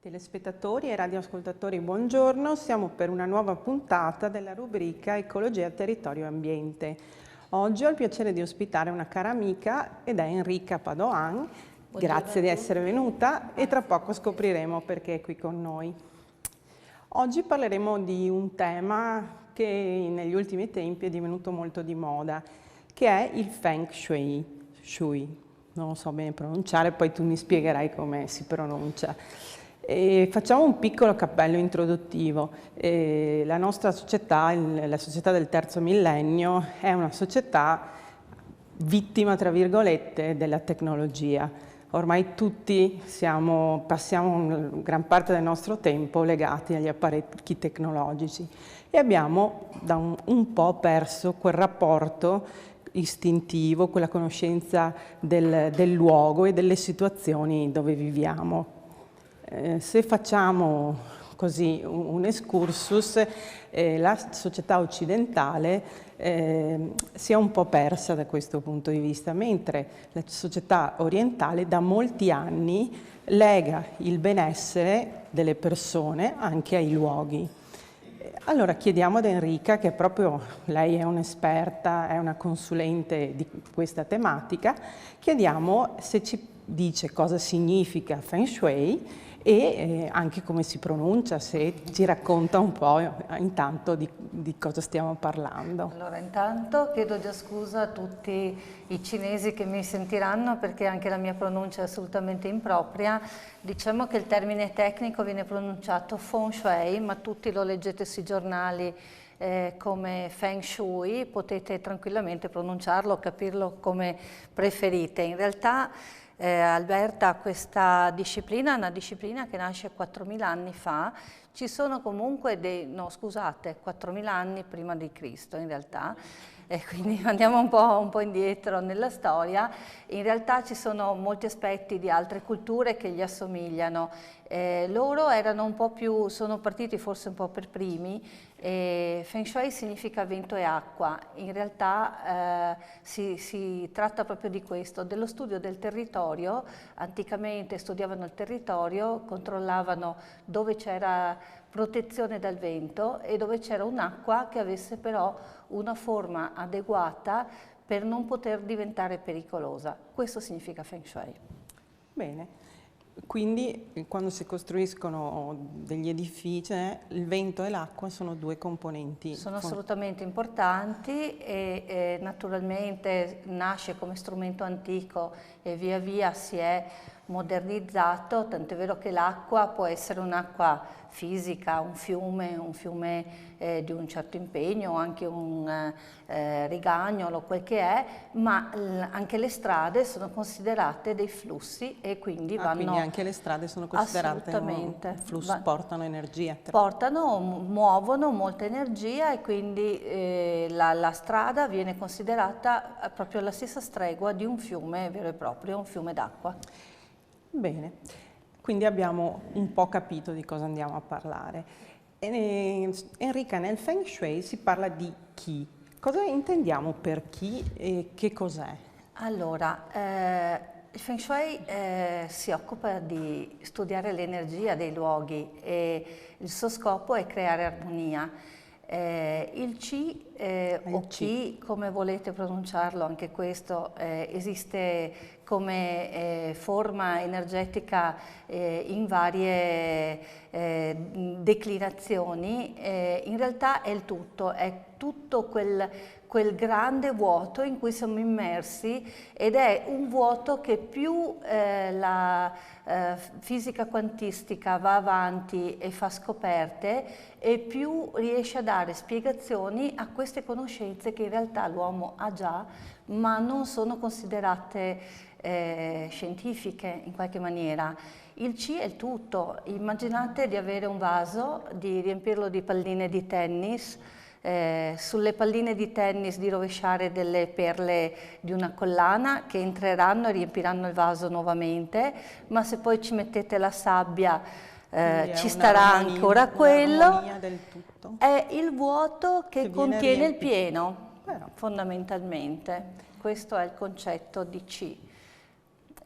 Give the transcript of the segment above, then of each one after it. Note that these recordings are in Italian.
Telespettatori e radioascoltatori, buongiorno. Siamo per una nuova puntata della rubrica Ecologia, Territorio e Ambiente. Oggi ho il piacere di ospitare una cara amica ed è Enrica Padoan. Grazie di essere venuta e tra poco scopriremo perché è qui con noi. Oggi parleremo di un tema che negli ultimi tempi è divenuto molto di moda, che è il Feng Shui. Non lo so bene pronunciare, poi tu mi spiegherai come si pronuncia. Facciamo un piccolo cappello introduttivo. La nostra società, la società del terzo millennio, è una società vittima, tra virgolette, della tecnologia. Ormai tutti passiamo gran parte del nostro tempo legati agli apparecchi tecnologici e abbiamo da un po' perso quel rapporto istintivo, quella conoscenza del luogo e delle situazioni dove viviamo. Se facciamo così un excursus, la società occidentale si è un po' persa da questo punto di vista, mentre la società orientale da molti anni lega il benessere delle persone anche ai luoghi. Allora chiediamo ad Enrica, che proprio lei è un'esperta, è una consulente di questa tematica, chiediamo se ci dice cosa significa Feng Shui e anche come si pronuncia, se ci racconta un po' intanto di cosa stiamo parlando. Allora, intanto chiedo già scusa a tutti i cinesi che mi sentiranno perché anche la mia pronuncia è assolutamente impropria. Diciamo che il termine tecnico viene pronunciato Feng Shui, ma tutti lo leggete sui giornali come Feng Shui, potete tranquillamente pronunciarlo, capirlo come preferite. In realtà Alberta, questa disciplina è una disciplina che nasce 4.000 anni fa, ci sono comunque 4.000 anni prima di Cristo in realtà, e quindi andiamo un po' indietro nella storia. In realtà ci sono molti aspetti di altre culture che gli assomigliano. Loro erano un po' più, sono partiti forse un po' per primi. Feng Shui significa vento e acqua. In realtà si tratta proprio di questo, dello studio del territorio. Anticamente studiavano il territorio, controllavano dove c'era protezione dal vento e dove c'era un'acqua che avesse però una forma adeguata per non poter diventare pericolosa. Questo significa Feng Shui. Bene. Quindi quando si costruiscono degli edifici, il vento e l'acqua sono due componenti. Sono assolutamente importanti e naturalmente nasce come strumento antico e via via si è modernizzato, tant'è vero che l'acqua può essere un'acqua fisica, un fiume di un certo impegno, anche un rigagnolo, quel che è, ma anche le strade sono considerate dei flussi e quindi vanno... Quindi anche le strade sono considerate un flusso, portano energia. Muovono molta energia e quindi la strada viene considerata proprio la stessa stregua di un fiume vero e proprio, un fiume d'acqua. Bene, quindi abbiamo un po' capito di cosa andiamo a parlare. Enrica, nel Feng Shui si parla di Qi. Cosa intendiamo per Qi e che cos'è? Allora, il Feng Shui si occupa di studiare l'energia dei luoghi e il suo scopo è creare armonia. Il Qi o Qi, come volete pronunciarlo, anche questo esiste come forma energetica in varie declinazioni. In realtà è tutto quel grande vuoto in cui siamo immersi ed è un vuoto che più la fisica quantistica va avanti e fa scoperte e più riesce a dare spiegazioni a queste conoscenze che in realtà l'uomo ha già ma non sono considerate scientifiche in qualche maniera. Il Qi è il tutto. Immaginate di avere un vaso, di riempirlo di palline di tennis, sulle palline di tennis di rovesciare delle perle di una collana che entreranno e riempiranno il vaso nuovamente, ma se poi ci mettete la sabbia ci starà ancora quello. Del tutto. È il vuoto che contiene il pieno, fondamentalmente. Questo è il concetto di Qi.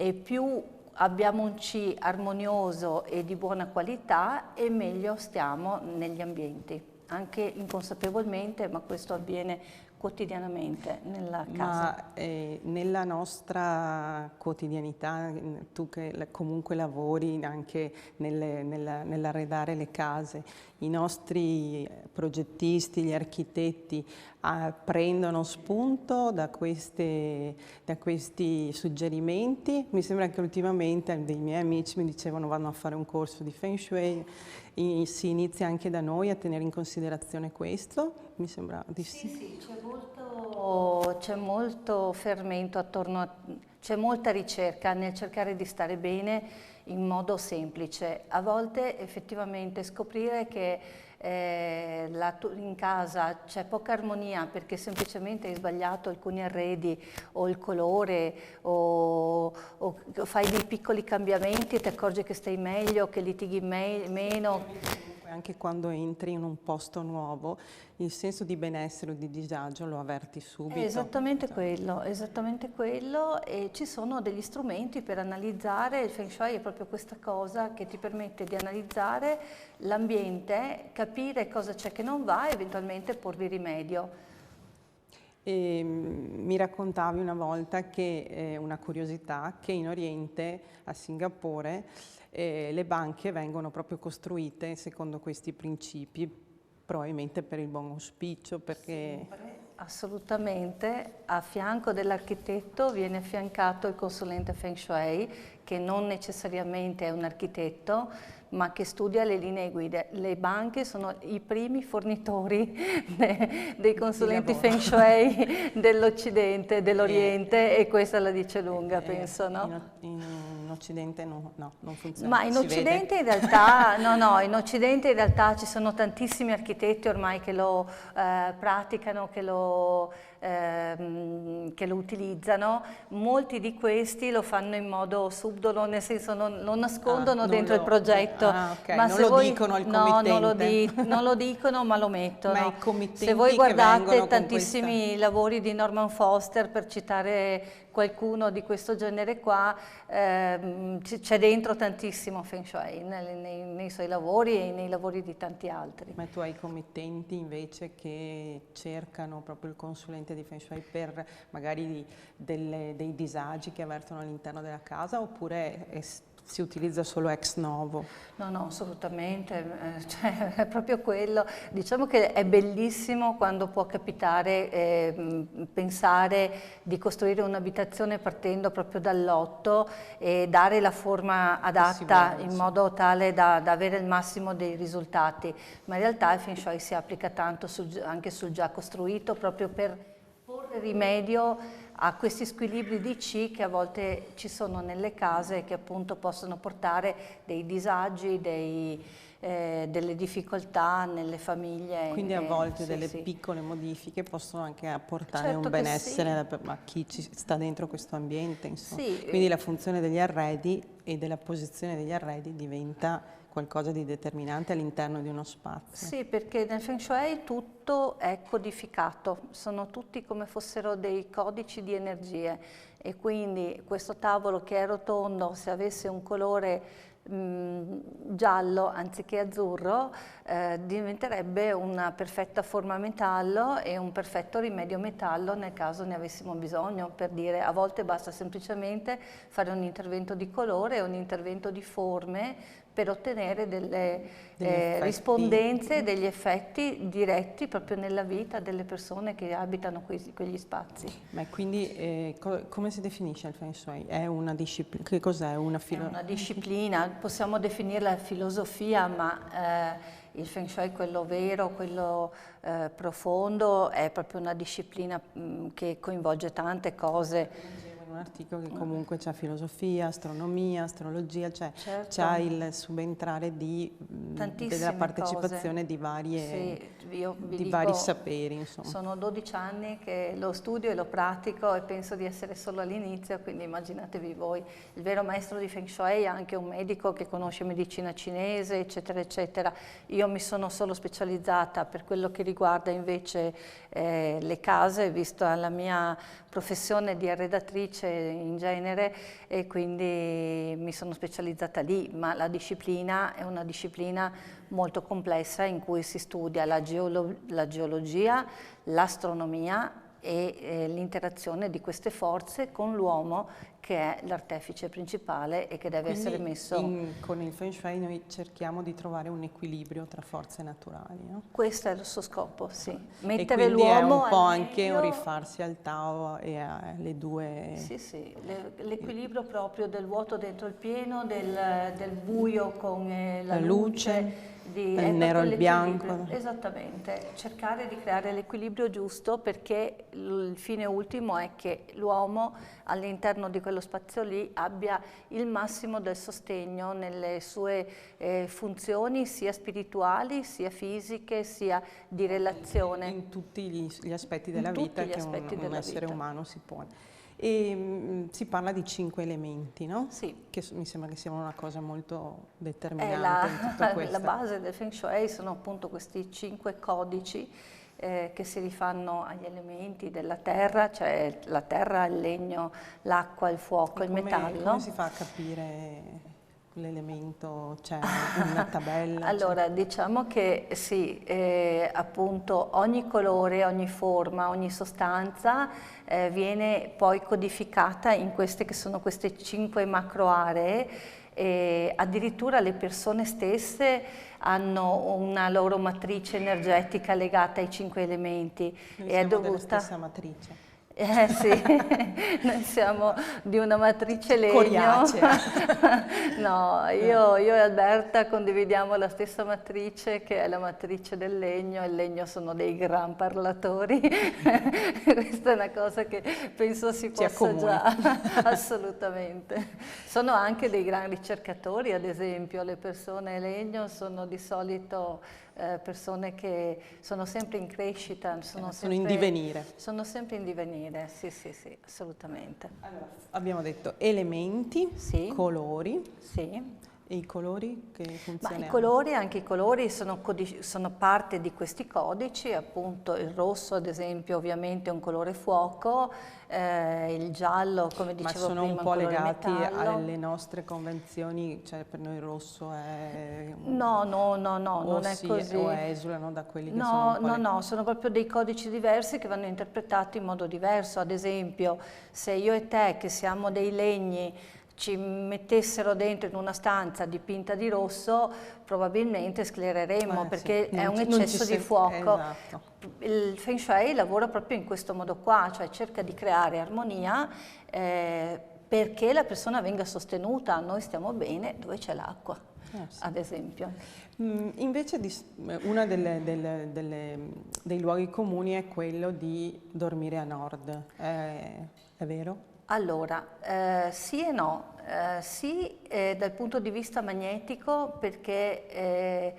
E più abbiamo un C armonioso e di buona qualità e meglio stiamo negli ambienti, anche inconsapevolmente, ma questo avviene quotidianamente nella casa. Ma nella nostra quotidianità, tu che comunque lavori anche nell'arredare le case, i nostri progettisti, gli architetti prendono spunto da questi suggerimenti? Mi sembra che ultimamente dei miei amici mi dicevano vanno a fare un corso di Feng Shui, si inizia anche da noi a tenere in considerazione questo? Mi sembra di sì. Sì, c'è molto fermento c'è molta ricerca nel cercare di stare bene in modo semplice. A volte effettivamente scoprire che in casa c'è poca armonia perché semplicemente hai sbagliato alcuni arredi o il colore o fai dei piccoli cambiamenti e ti accorgi che stai meglio, che litighi meno. Anche quando entri in un posto nuovo, il senso di benessere o di disagio lo avverti subito. È esattamente quello e ci sono degli strumenti per analizzare, il Feng Shui è proprio questa cosa che ti permette di analizzare l'ambiente, capire cosa c'è che non va e eventualmente porvi rimedio. E mi raccontavi una volta che, una curiosità, che in Oriente, a Singapore, le banche vengono proprio costruite secondo questi principi, probabilmente per il buon auspicio, perché... Assolutamente, a fianco dell'architetto viene affiancato il consulente Feng Shui, che non necessariamente è un architetto, ma che studia le linee guida. Le banche sono i primi fornitori dei consulenti Feng Shui dell'Occidente, dell'Oriente, e questa la dice lunga, penso, no? In Occidente no, non funziona. Ma in Occidente in realtà, in Occidente in realtà ci sono tantissimi architetti ormai che lo praticano, che lo utilizzano. Molti di questi lo fanno in modo subdolo, nel senso non nascondono dentro il progetto. Okay. Ma non lo dicono al committente. No, non lo dicono, ma lo mettono. Ma i committenti se voi guardate che tantissimi lavori di Norman Foster, per citare qualcuno di questo genere qua, c'è dentro tantissimo Feng Shui nei suoi lavori e nei lavori di tanti altri. Ma tu hai committenti invece che cercano proprio il consulente di Feng Shui per magari dei disagi che avvertono all'interno della casa, oppure si utilizza solo ex novo? No, assolutamente, cioè, è proprio quello. Diciamo che è bellissimo quando può capitare pensare di costruire un'abitazione partendo proprio dal lotto e dare la forma adatta in modo tale da avere il massimo dei risultati, ma in realtà il Feng Shui si applica tanto anche sul già costruito, proprio per porre rimedio a questi squilibri di C che a volte ci sono nelle case e che appunto possono portare dei disagi, delle difficoltà nelle famiglie. Quindi a volte delle piccole modifiche possono anche apportare un benessere a chi ci sta dentro questo ambiente, insomma. Quindi la funzione degli arredi e della posizione degli arredi diventa qualcosa di determinante all'interno di uno spazio. Sì, perché nel Feng Shui tutto è codificato, sono tutti come fossero dei codici di energie, e quindi questo tavolo che è rotondo, se avesse un colore giallo anziché azzurro, diventerebbe una perfetta forma metallo e un perfetto rimedio metallo nel caso ne avessimo bisogno. Per dire, a volte basta semplicemente fare un intervento di colore, un intervento di forme per ottenere delle rispondenze, degli effetti diretti proprio nella vita delle persone che abitano quegli spazi. Ma quindi come si definisce il Feng Shui? È una disciplina? Che cos'è? È una disciplina, possiamo definirla filosofia, ma il Feng Shui, quello vero, quello profondo, è proprio una disciplina che coinvolge tante cose. Un articolo che comunque c'è filosofia, astronomia, astrologia, cioè c'è il subentrare della partecipazione di varie... Sì, io vi di dico, vari saperi, insomma. sono 12 anni che lo studio e lo pratico e penso di essere solo all'inizio, quindi immaginatevi voi. Il vero maestro di Feng Shui è anche un medico che conosce medicina cinese, eccetera, eccetera. Io mi sono solo specializzata per quello che riguarda invece le case, vista la mia professione di arredatrice in genere, e quindi mi sono specializzata lì, ma la disciplina è una disciplina molto complessa in cui si studia la geologia, l'astronomia e l'interazione di queste forze con l'uomo, che è l'artefice principale e che deve Quindi essere messo... con il Feng Shui noi cerchiamo di trovare un equilibrio tra forze naturali, no? Questo è il suo scopo, sì. E Mettere quindi è l'uomo un po' al anche un meglio. rifarsi al Tao e alle due... Sì, sì, l'equilibrio proprio del vuoto dentro il pieno, del buio con la luce, il nero e il bianco. Esattamente, cercare di creare l'equilibrio giusto, perché il fine ultimo è che l'uomo all'interno di quello spazio lì abbia il massimo del sostegno nelle sue funzioni sia spirituali, sia fisiche, sia di relazione. In tutti gli aspetti della vita che un essere umano si pone. E si parla di 5 elementi, no? Sì. Che mi sembra che sia una cosa molto determinante in tutto questo. La base del Feng Shui sono appunto questi 5 codici che si rifanno agli elementi della terra, cioè la terra, il legno, l'acqua, il fuoco, il metallo. Come si fa a capire l'elemento? C'è una tabella? Allora, diciamo che sì, appunto ogni colore, ogni forma, ogni sostanza viene poi codificata in queste che sono queste 5 macro aree. E addirittura le persone stesse hanno una loro matrice energetica legata ai 5 elementi. Noi siamo della stessa matrice. Sì, noi siamo di una matrice legno. Coriacea. No, io e Alberta condividiamo la stessa matrice, che è la matrice del legno, e il legno sono dei gran parlatori. Questa è una cosa che penso si possa già, assolutamente. Sono anche dei gran ricercatori, ad esempio, le persone legno sono di solito persone che sono sempre in crescita, sono in divenire. Sono sempre in divenire, sì, sì, sì, assolutamente. Allora, abbiamo detto elementi, sì. Colori. Sì. E i colori che funzionano? I colori, anche i colori sono parte di questi codici, appunto il rosso ad esempio ovviamente è un colore fuoco, il giallo come dicevo prima è un po' legati metallo. alle nostre convenzioni, cioè per noi il rosso è... No, non è così. O esulano da quelli che sono un po' No, sono proprio dei codici diversi che vanno interpretati in modo diverso. Ad esempio, se io e te che siamo dei legni ci mettessero dentro in una stanza dipinta di rosso, probabilmente sclereremmo, perché è un eccesso di fuoco. Esatto. Il Feng Shui lavora proprio in questo modo qua, cioè cerca di creare armonia perché la persona venga sostenuta. Noi stiamo bene dove c'è l'acqua, ad esempio. Invece uno dei luoghi comuni è quello di dormire a nord, è vero? Allora, sì e no. Sì dal punto di vista magnetico, perché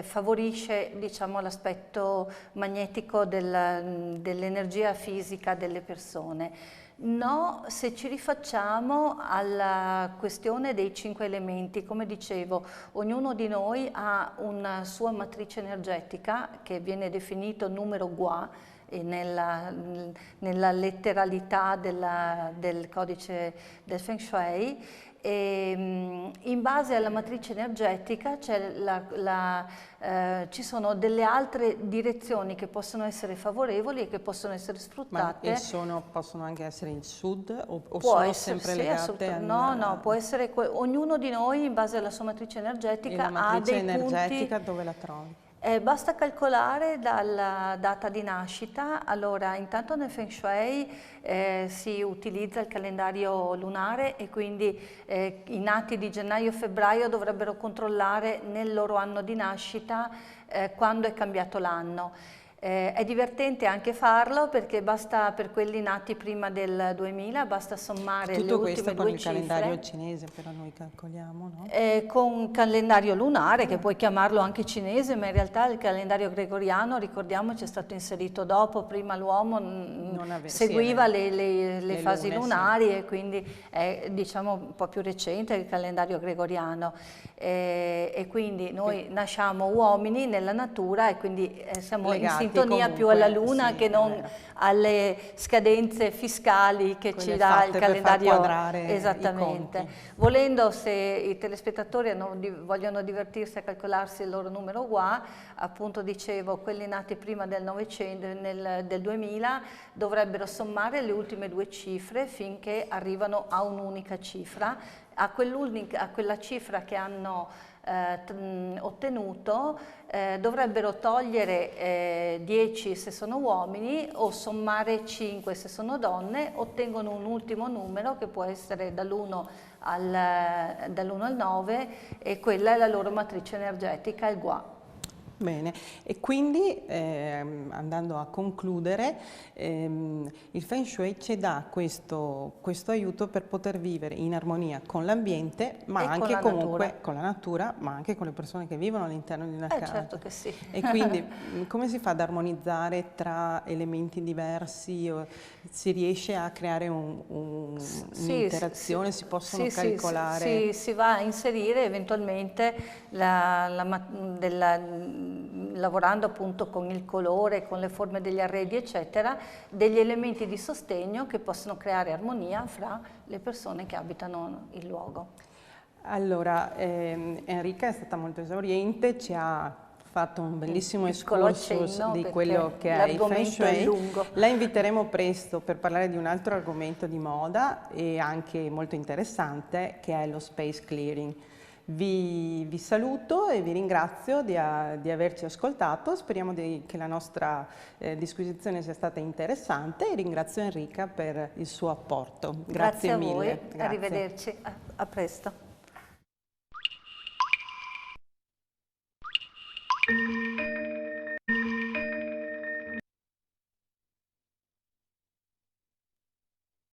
favorisce, diciamo, l'aspetto magnetico dell'energia fisica delle persone. No, se ci rifacciamo alla questione dei 5 elementi, come dicevo, ognuno di noi ha una sua matrice energetica che viene definito numero Gua, nella letteralità del codice del Feng Shui, e in base alla matrice energetica ci sono delle altre direzioni che possono essere favorevoli e che possono essere sfruttate. Possono anche essere il sud o può sono essere, sempre legate al... No, può essere ognuno di noi in base alla sua matrice energetica ha dei energetica punti. dove la trovi? Basta calcolare dalla data di nascita. Allora, intanto nel Feng Shui si utilizza il calendario lunare e quindi i nati di gennaio-febbraio dovrebbero controllare nel loro anno di nascita quando è cambiato l'anno. È divertente anche farlo perché basta, per quelli nati prima del 2000, basta sommare le ultime due cifre. Tutto questo con il calendario cinese, però noi calcoliamo, no? Con calendario lunare, che puoi chiamarlo anche cinese, ma in realtà il calendario gregoriano, ricordiamoci, è stato inserito dopo, prima l'uomo seguiva le fasi lunari e quindi è, diciamo, un po' più recente il calendario gregoriano. E quindi noi nasciamo uomini nella natura e quindi siamo legati in sintonia più alla luna che non alle scadenze fiscali che ci dà il calendario. Esattamente. Volendo, se i telespettatori vogliono divertirsi a calcolarsi il loro numero UA, appunto dicevo, quelli nati prima del 900, del 2000 dovrebbero sommare le ultime due cifre finché arrivano a un'unica cifra. A quella cifra che hanno ottenuto dovrebbero togliere 10 se sono uomini o sommare 5 se sono donne, ottengono un ultimo numero che può essere dall'1 al 9 e quella è la loro matrice energetica, il Gua. Bene, e quindi andando a concludere, il Feng Shui ci dà questo aiuto per poter vivere in armonia con l'ambiente, ma anche comunque con la natura, ma anche con le persone che vivono all'interno di una casa. Certo che sì. E quindi come si fa ad armonizzare tra elementi diversi? Si riesce a creare un'interazione? Si possono calcolare? Sì, si va a inserire eventualmente lavorando appunto con il colore, con le forme degli arredi eccetera, degli elementi di sostegno che possono creare armonia fra le persone che abitano il luogo. Allora, Enrica è stata molto esauriente, ci ha fatto un bellissimo excursus di quello che è il Feng Shui. La inviteremo presto per parlare di un altro argomento di moda e anche molto interessante, che è lo space clearing. Vi saluto e vi ringrazio di averci ascoltato, speriamo che la nostra disquisizione sia stata interessante e ringrazio Enrica per il suo apporto. Grazie mille. Grazie a voi, arrivederci, a presto.